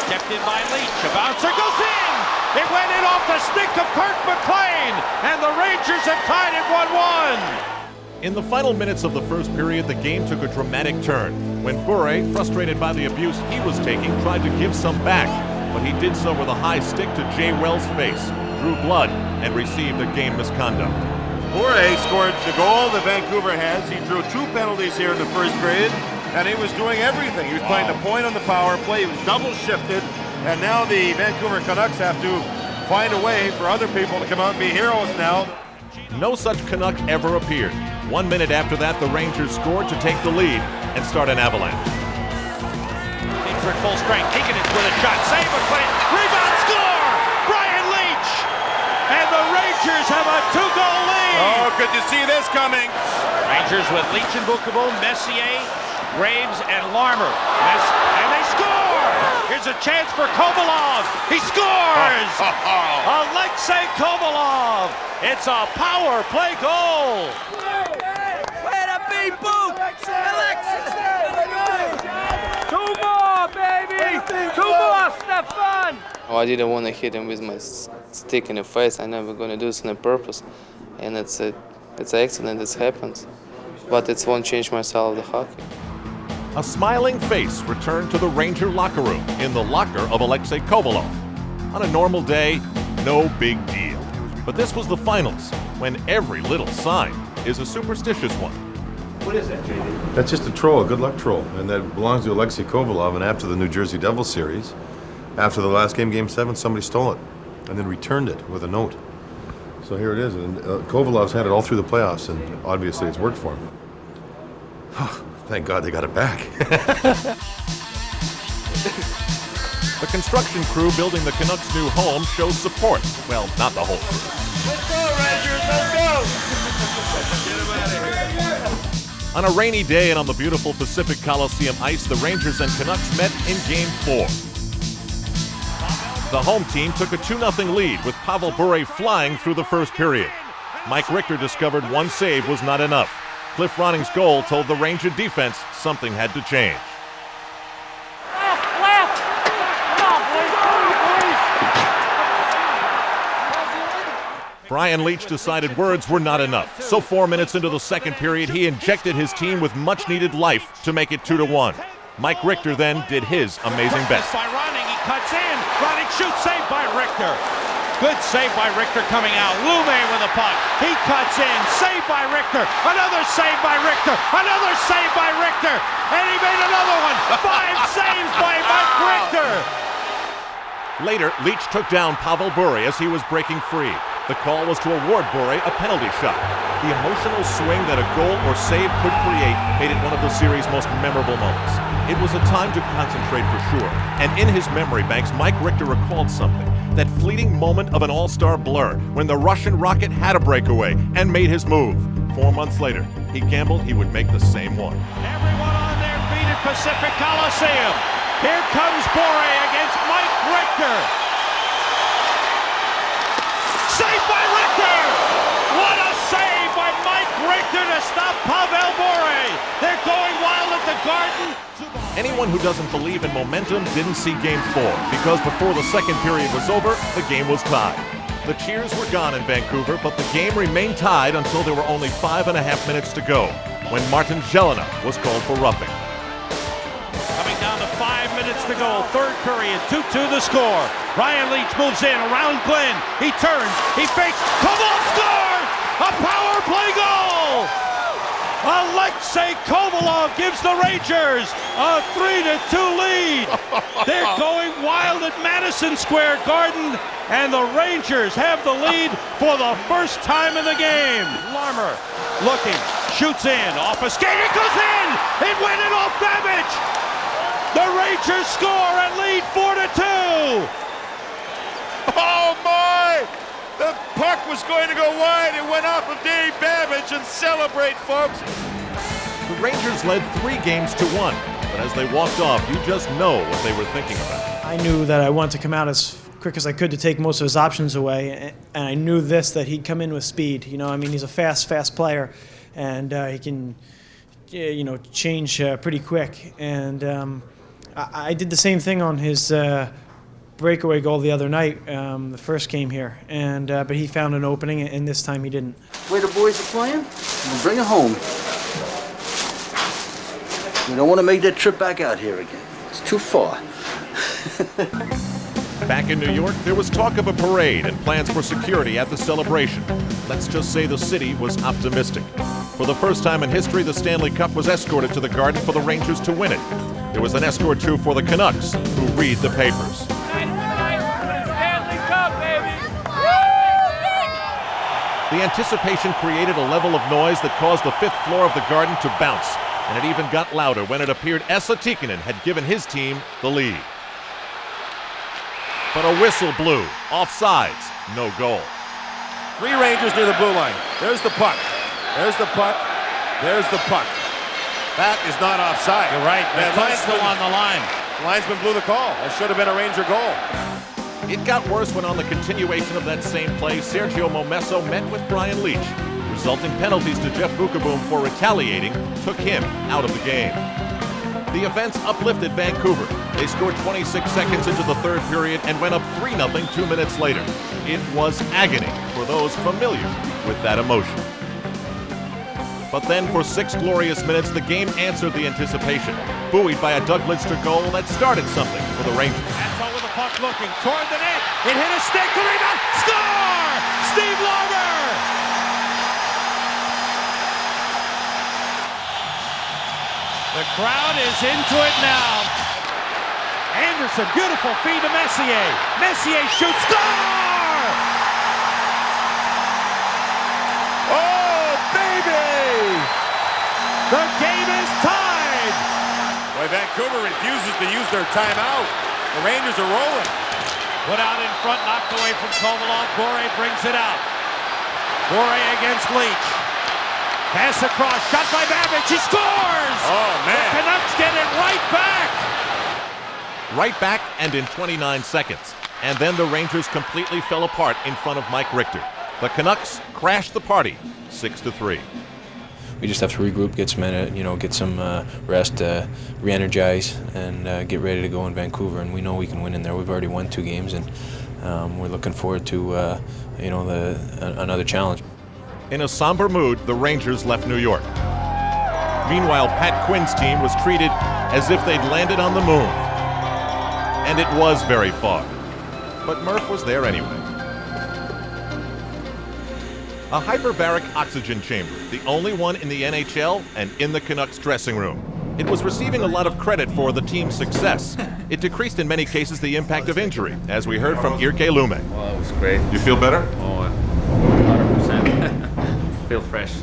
Kept in by Leach. A bouncer goes in. It went in off the stick of Kirk McLean. And the Rangers have tied it 1-1. In the final minutes of the first period, the game took a dramatic turn when Bure, frustrated by the abuse he was taking, tried to give some back. But he did so with a high stick to Jay Wells' face, drew blood, and received a game misconduct. Bure scored the goal that Vancouver has. He drew 2 penalties here in the first period, and he was doing everything. He was playing the point on the power play. He was double shifted, and now the Vancouver Canucks have to find a way for other people to come out and be heroes now. No such Canuck ever appeared. 1 minute after that, the Rangers scored to take the lead and start an avalanche. Leach at full strength. Higgins with a shot. Save McLean. Rebound score! Brian Leach! And the Rangers have a 2-goal lead! Oh, could you see this coming? Rangers with Leach and Vukovic, Messier, Graves, and Larmer. And they score! Here's a chance for Kovalov. He scores! Alexei Kovalov! It's a power play goal! Way to be Boop! Two more, baby! Two more, Stefan! Oh, I didn't want to hit him with my stick in the face. I never gonna do this on purpose, and it's an accident. It happens, but it won't change my style of the hockey. A smiling face returned to the Ranger locker room in the locker of Alexei Kovalov. On a normal day, no big deal. But this was the finals, when every little sign is a superstitious one. What is that, JD? That's just a troll, a good luck troll, and that belongs to Alexei Kovalov. And after the New Jersey Devils series, after the last game, Game 7, somebody stole it and then returned it with a note. So here it is, and Kovalov's had it all through the playoffs, and obviously it's worked for him. Thank God they got it back. The construction crew building the Canucks' new home shows support. Well, not the whole crew. Let's go, Rangers, let's go! Get him out of here. On a rainy day and on the beautiful Pacific Coliseum ice, the Rangers and Canucks met in Game 4. The home team took a 2-0 lead with Pavel Bure flying through the first period. Mike Richter discovered one save was not enough. Cliff Ronning's goal told the Ranger defense something had to change. Brian Leach decided words were not enough. So 4 minutes into the second period, he injected his team with much-needed life to make it 2-1. Mike Richter then did his amazing best. By Ronning, he cuts in. Ronning shoots, saved by Richter. Good save by Richter coming out. Lume with a puck. He cuts in, saved by Richter. Another save by Richter. Another save by Richter. And he made another one. 5 saves by Mike Richter. Later, Leach took down Pavel Bure as he was breaking free. The call was to award Bure a penalty shot. The emotional swing that a goal or save could create made it one of the series' most memorable moments. It was a time to concentrate for sure, and in his memory banks, Mike Richter recalled something. That fleeting moment of an all-star blur when the Russian Rocket had a breakaway and made his move. 4 months later, he gambled he would make the same one. Everyone on their feet at Pacific Coliseum. Here comes Bure against Mike Richter. Saved by Richter! What a save by Mike Richter to stop Pavel Bure. They're going wild at the Garden. Anyone who doesn't believe in momentum didn't see Game 4, because before the second period was over, the game was tied. The cheers were gone in Vancouver, but the game remained tied until there were only 5.5 minutes to go, when Martin Jelena was called for roughing. Coming down to 5 minutes to go, third period, 2-2 the score. Ryan Leach moves in around Glenn. He turns, he fakes, Kovalov scores! A power play goal! Alexei Kovalov gives the Rangers a 3-2 lead. They're going wild at Madison Square Garden, and the Rangers have the lead for the first time in the game. Larmer looking, shoots in, off a skate, it goes in! It went in off Babbage! The Rangers score and lead 4-2! Oh my! The puck was going to go wide. It went off of Dave Babbage, and celebrate, folks. The Rangers led 3-1, but as they walked off, you just know what they were thinking about. I knew that I wanted to come out as quick as I could to take most of his options away, and I knew that he'd come in with speed. You know, I mean, he's a fast player, and he can, change pretty quick. And I did the same thing on his breakaway goal the other night, the first game here, and but he found an opening, and this time he didn't. The way the boys are playing, we'll bring it home. We don't want to make that trip back out here again. It's too far. Back in New York, there was talk of a parade and plans for security at the celebration. Let's just say the city was optimistic. For the first time in history, the Stanley Cup was escorted to the Garden for the Rangers to win it. There was an escort too for the Canucks, who read the papers. The anticipation created a level of noise that caused the 5th floor of the Garden to bounce, and it even got louder when it appeared Esa Tikkanen had given his team the lead. But a whistle blew. Offsides. No goal. 3 Rangers near the blue line. There's the puck. There's the puck. There's the puck. That is not offside. You're right. The puck's still on the line. The linesman blew the call. That should have been a Ranger goal. It got worse when on the continuation of that same play, Sergio Momesso met with Brian Leach. Resulting penalties to Jeff Bukaboom for retaliating took him out of the game. The events uplifted Vancouver. They scored 26 seconds into the third period and went up 3-0 2 minutes later. It was agony for those familiar with that emotion. But then for 6 glorious minutes, the game answered the anticipation, buoyed by a Doug Lidster goal that started something for the Rangers. Anto with the puck looking toward the net. It hit a stick. The rebound. Score! Steve Larmer! The crowd is into it now. Anderson, beautiful feed to Messier. Messier shoots. Score! Oh, baby! The game is tied. Boy, Vancouver refuses to use their timeout. The Rangers are rolling. Put out in front, knocked away from Kovalov. Bure brings it out. Bure against Leach. Pass across, shot by Babbage. He scores! Oh, man. The Canucks get it right back. Right back and in 29 seconds. And then the Rangers completely fell apart in front of Mike Richter. The Canucks crashed the party, 6-3. We just have to regroup, get some rest, re-energize, and get ready to go in Vancouver. And we know we can win in there. We've already won 2 games, and we're looking forward to another challenge. In a somber mood, the Rangers left New York. Meanwhile, Pat Quinn's team was treated as if they'd landed on the moon. And it was very far. But Murph was there anyway. A hyperbaric oxygen chamber, the only one in the NHL and in the Canucks dressing room. It was receiving a lot of credit for the team's success. It decreased in many cases the impact of injury, as we heard from Irke Lume. Well, that was great. You feel better? Oh, feel fresh.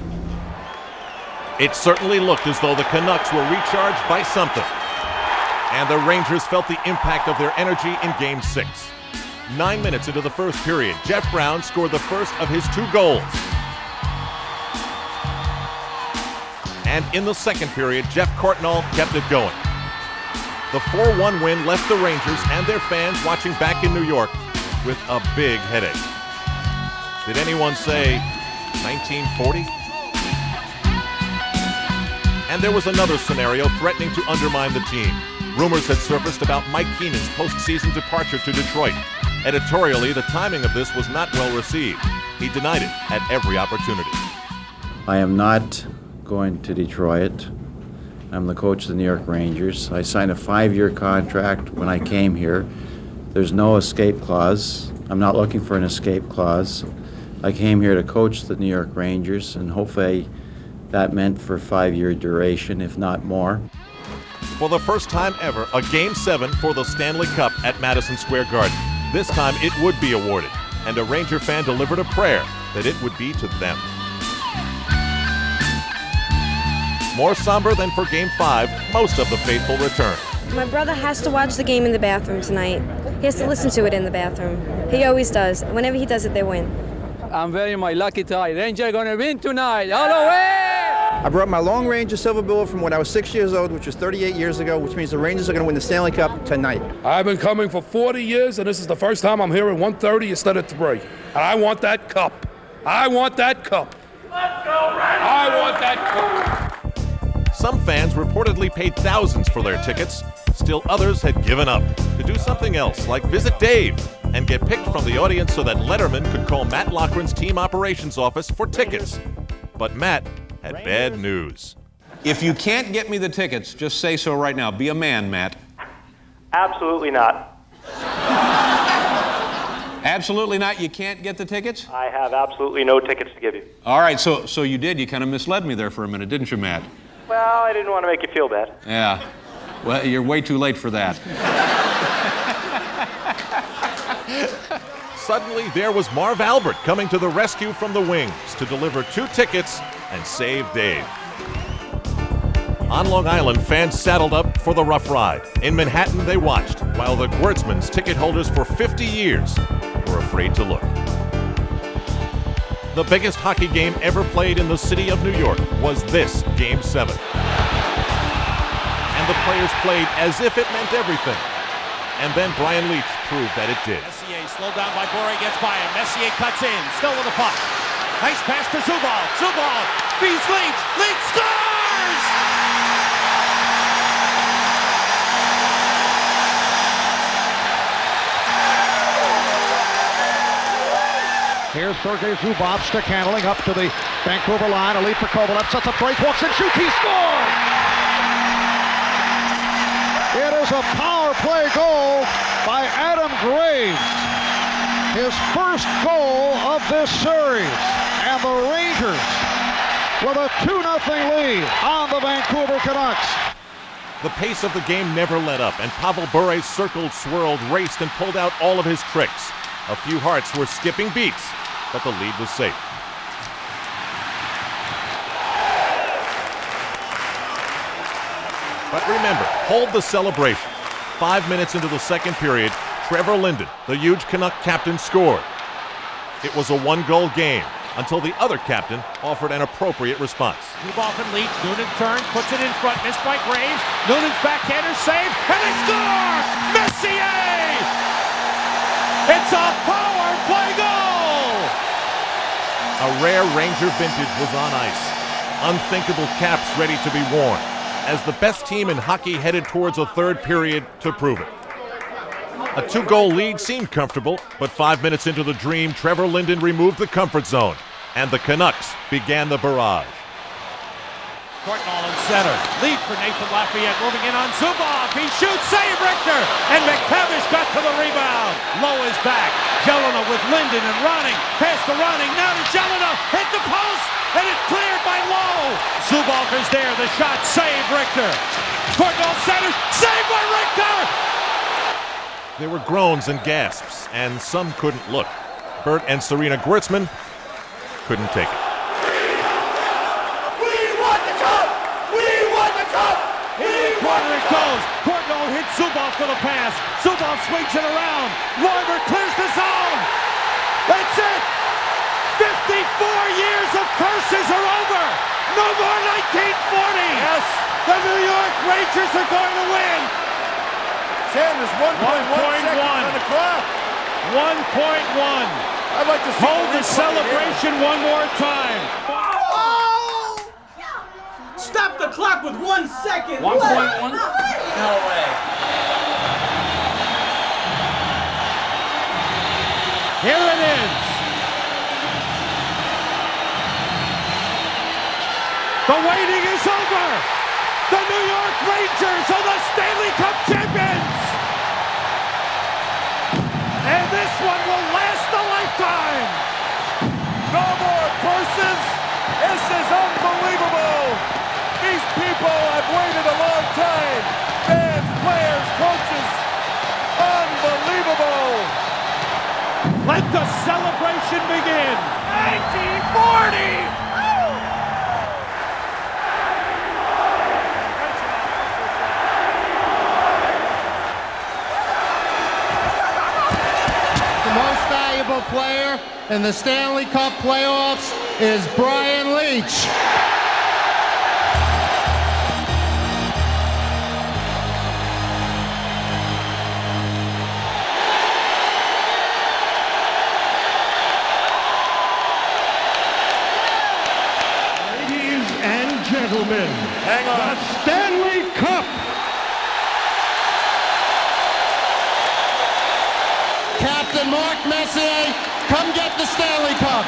It certainly looked as though the Canucks were recharged by something. And the Rangers felt the impact of their energy in Game 6. 9 minutes into the first period, Jeff Brown scored the first of his 2 goals. And in the second period, Jeff Courtnall kept it going. The 4-1 win left the Rangers and their fans watching back in New York with a big headache. Did anyone say 1940? And there was another scenario threatening to undermine the team. Rumors had surfaced about Mike Keenan's postseason departure to Detroit. Editorially, the timing of this was not well received. He denied it at every opportunity. I am not going to Detroit. I'm the coach of the New York Rangers. I signed a 5-year contract when I came here. There's no escape clause. I'm not looking for an escape clause. I came here to coach the New York Rangers, and hopefully that meant for a 5-year duration, if not more. For the first time ever, a Game 7 for the Stanley Cup at Madison Square Garden. This time it would be awarded, and a Ranger fan delivered a prayer that it would be to them. More somber than for Game 5, most of the faithful return. My brother has to watch the game in the bathroom tonight. He has to listen to it in the bathroom. He always does. Whenever he does it, they win. I'm very my lucky tie. Ranger gonna win tonight. All the way! I brought my Long Ranger Silver Bullet from when I was 6 years old, which was 38 years ago, which means the Rangers are going to win the Stanley Cup tonight. I've been coming for 40 years, and this is the first time I'm here at 1:30 instead of 3. And I want that cup. I want that cup. Let's go, Rangers! I want that cup. Some fans reportedly paid thousands for their tickets. Still others had given up to do something else, like visit Dave and get picked from the audience so that Letterman could call Matt Loughran's team operations office for tickets. But Matt had bad news. If you can't get me the tickets, just say so right now. Be a man, Matt. Absolutely not. Absolutely not? You can't get the tickets? I have absolutely no tickets to give you. All right, so you did. You kind of misled me there for a minute, didn't you, Matt? Well, I didn't want to make you feel bad. Yeah. Well, you're way too late for that. Suddenly, there was Marv Albert coming to the rescue from the wings to deliver 2 tickets and save Dave. On Long Island, fans saddled up for the rough ride. In Manhattan, they watched, while the Gewurtzmans, ticket holders for 50 years, were afraid to look. The biggest hockey game ever played in the city of New York was this Game 7. And the players played as if it meant everything. And then Brian Leetch proved that it did. Messier slowed down by Boré, gets by him. Messier cuts in, still with the puck. Nice pass to Zubov. Zubov feeds Leetch. Leetch scores! Here's Sergei Zubov stick handling up to the Vancouver line. A lead for Kovalev, sets up brace, walks in, shoots, he scores! It is a power play goal by Adam Graves. His first goal of this series. And the Rangers with a 2-0 lead on the Vancouver Canucks. The pace of the game never let up, and Pavel Bure circled, swirled, raced, and pulled out all of his tricks. A few hearts were skipping beats, but the lead was safe. But remember, hold the celebration. 5 minutes into the second period, Trevor Linden, the huge Canuck captain, scored. It was a 1-goal game until the other captain offered an appropriate response. Zubov and Leetch. Noonan turns, puts it in front, missed by Graves. Noonan's backhander save, and they score! Messier! It's a power play goal! A rare Ranger vintage was on ice. Unthinkable caps ready to be worn, as the best team in hockey headed towards a third period to prove it. A 2-goal lead seemed comfortable, but 5 minutes into the dream, Trevor Linden removed the comfort zone, and the Canucks began the barrage. Courtnall in center. Lead for Nathan Lafayette, moving in on Zubov. He shoots, save Richter, and McTavish got to the rebound. Lowe is back. Jelena with Linden and Ronning. Pass to Ronning, now to Jelena. Hit the post, and it's cleared by Lowe. Zubov is there, the shot, save Richter. Courtnall centers, save by Richter! There were groans and gasps, and some couldn't look. Bert and Serena Gewurtzman couldn't take it. corner it goes. Cornwall hits Zubov for the pass. Zubov swings it around. Larber clears the zone. That's it. 54 years of curses are over. No more 1940. Yes. The New York Rangers are going to win. Sam, there's 1.1 seconds on the clock. 1.1. I'd like to see hold the celebration one more time. Oh! Stop the clock with 1 second. 1.1? No way. Here it is. The waiting is over. The New York Rangers are the Stanley Cup champions. And this one will last a lifetime. No more curses. This is unbelievable. These people have waited a long time. Fans, players, coaches. Unbelievable. Let the celebration begin. 1940. The most valuable player in the Stanley Cup playoffs is Brian Leetch. Ladies and gentlemen, hang on. The Stanley Cup. Captain Mark Messier, come get the Stanley Cup.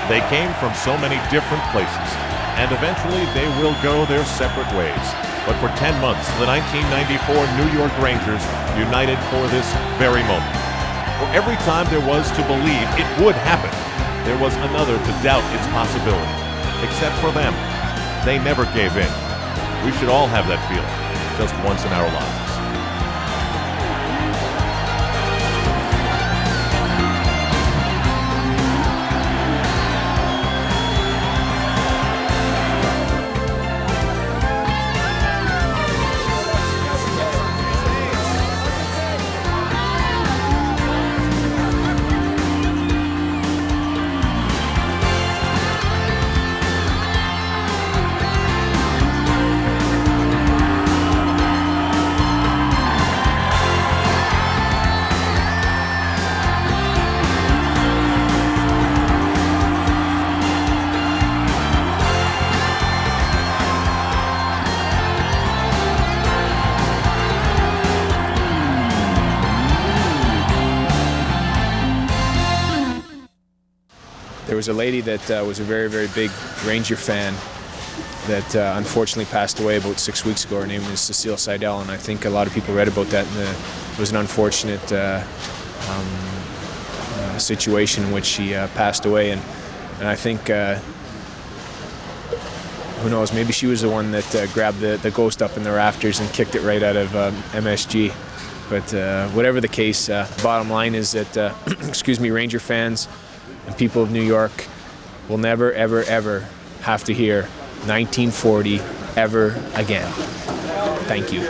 They came from so many different places, and eventually they will go their separate ways. But for 10 months, the 1994 New York Rangers united for this very moment. For every time there was to believe it would happen, there was another to doubt its possibility. Except for them, they never gave in. We should all have that feeling, just once in our lives. There was a lady that was a very, very big Ranger fan that unfortunately passed away about 6 weeks ago. Her name is Cecile Seidel, and I think a lot of people read about that. And it was an unfortunate situation in which she passed away. And I think, who knows, maybe she was the one that grabbed the ghost up in the rafters and kicked it right out of MSG. But whatever the case, bottom line is that, excuse me, Ranger fans and people of New York will never, ever, ever have to hear 1940 ever again. Thank you.